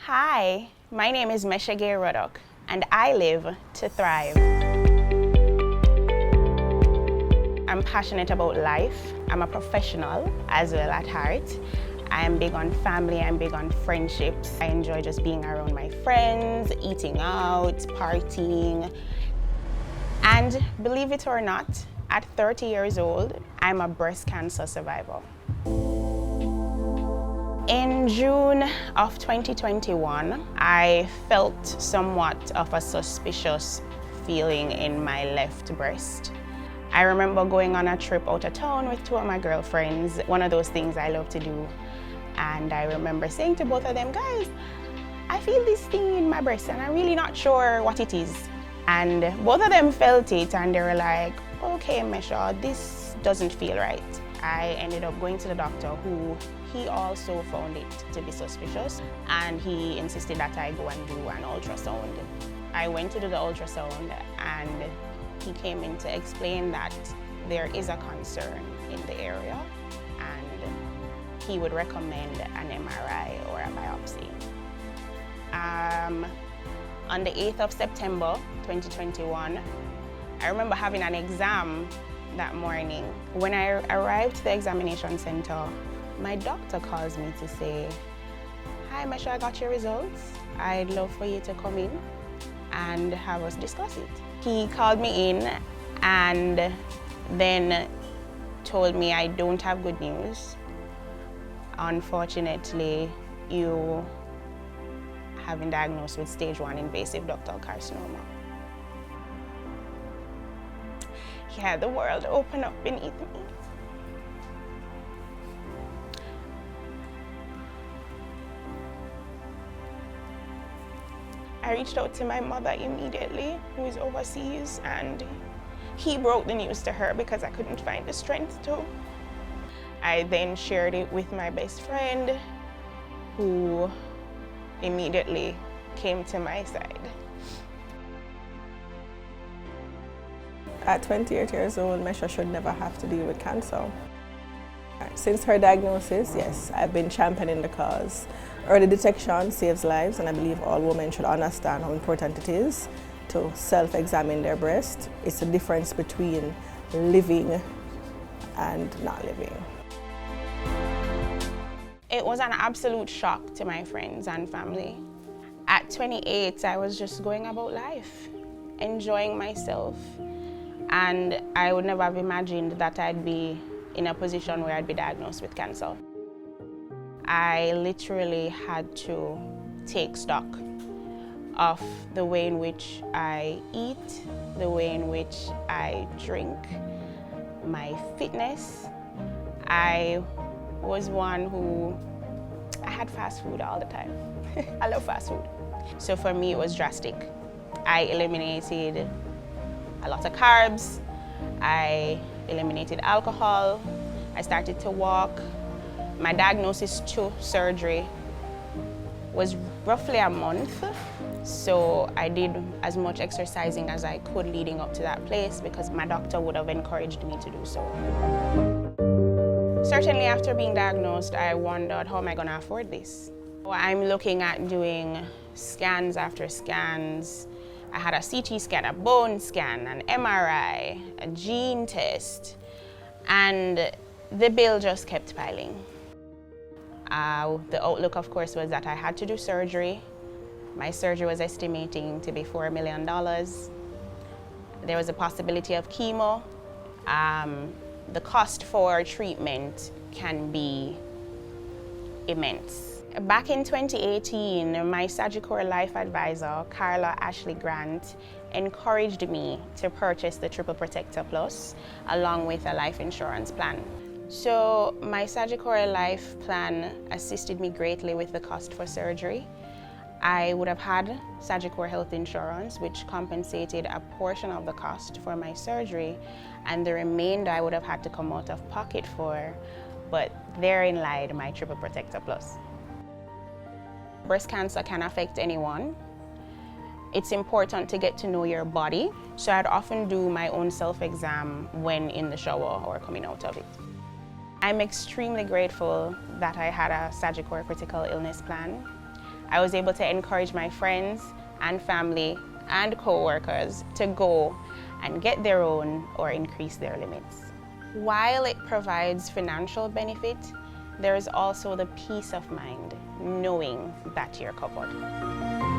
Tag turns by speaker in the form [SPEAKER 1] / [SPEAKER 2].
[SPEAKER 1] Hi, my name is Mesha-Gaye Ruddock, and I live to thrive. I'm passionate about life. I'm a professional as well at heart. I'm big on family, I'm big on friendships. I enjoy just being around my friends, eating out, partying. And believe it or not, at 30 years old, I'm a breast cancer survivor. In June of 2021, I felt somewhat of a suspicious feeling in my left breast. I remember going on a trip out of town with two of my girlfriends, one of those things I love to do. And I remember saying to both of them, guys, I feel this thing in my breast and I'm really not sure what it is. And both of them felt it and they were like, okay, Mesha, this doesn't feel right. I ended up going to the doctor who he also found it to be suspicious and he insisted that I go and do an ultrasound. I went to do the ultrasound and he came in to explain that there is a concern in the area and he would recommend an MRI or a biopsy. On the 8th of September 2021, I remember having an exam that morning. When I arrived to the examination center, my doctor calls me to say, hi Mesha, I got your results. I'd love for you to come in and have us discuss it. He called me in and then told me I don't have good news. Unfortunately, you have been diagnosed with stage 1 invasive ductal carcinoma. He had the world open up beneath me. I reached out to my mother immediately, who is overseas, and he broke the news to her because I couldn't find the strength to. I then shared it with my best friend, who immediately came to my side.
[SPEAKER 2] At 28 years old, Mesha should never have to deal with cancer. Since her diagnosis, yes, I've been championing the cause. Early detection saves lives, and I believe all women should understand how important it is to self-examine their breast. It's the difference between living and not living.
[SPEAKER 1] It was an absolute shock to my friends and family. At 28, I was just going about life, enjoying myself. And I would never have imagined that I'd be in a position where I'd be diagnosed with cancer. I literally had to take stock of the way in which I eat, the way in which I drink, my fitness. I was one who, I had fast food all the time. I love fast food. So for me, it was drastic. I eliminated a lot of carbs. I eliminated alcohol. I started to walk. My diagnosis to surgery was roughly a month. So I did as much exercising as I could leading up to that place because my doctor would have encouraged me to do so. Certainly after being diagnosed, I wondered, how am I going to afford this? I'm looking at doing scans after scans. I had a CT scan, a bone scan, an MRI, a gene test, and the bill just kept piling. The outlook, of course, was that I had to do surgery. My surgery was estimating to be $4 million. There was a possibility of chemo. The cost for treatment can be immense. Back in 2018, my Sagicor Life advisor, Carla Ashley Grant, encouraged me to purchase the Triple Protector Plus along with a life insurance plan. So my Sagicor Life plan assisted me greatly with the cost for surgery. I would have had Sagicor Health Insurance, which compensated a portion of the cost for my surgery, and the remainder I would have had to come out of pocket for, but therein lied my Triple Protector Plus. Breast cancer can affect anyone. It's important to get to know your body, so I'd often do my own self-exam when in the shower or coming out of it. I'm extremely grateful that I had a Sagicor critical illness plan. I was able to encourage my friends and family and co-workers to go and get their own or increase their limits. While it provides financial benefit, there is also the peace of mind knowing that you're covered.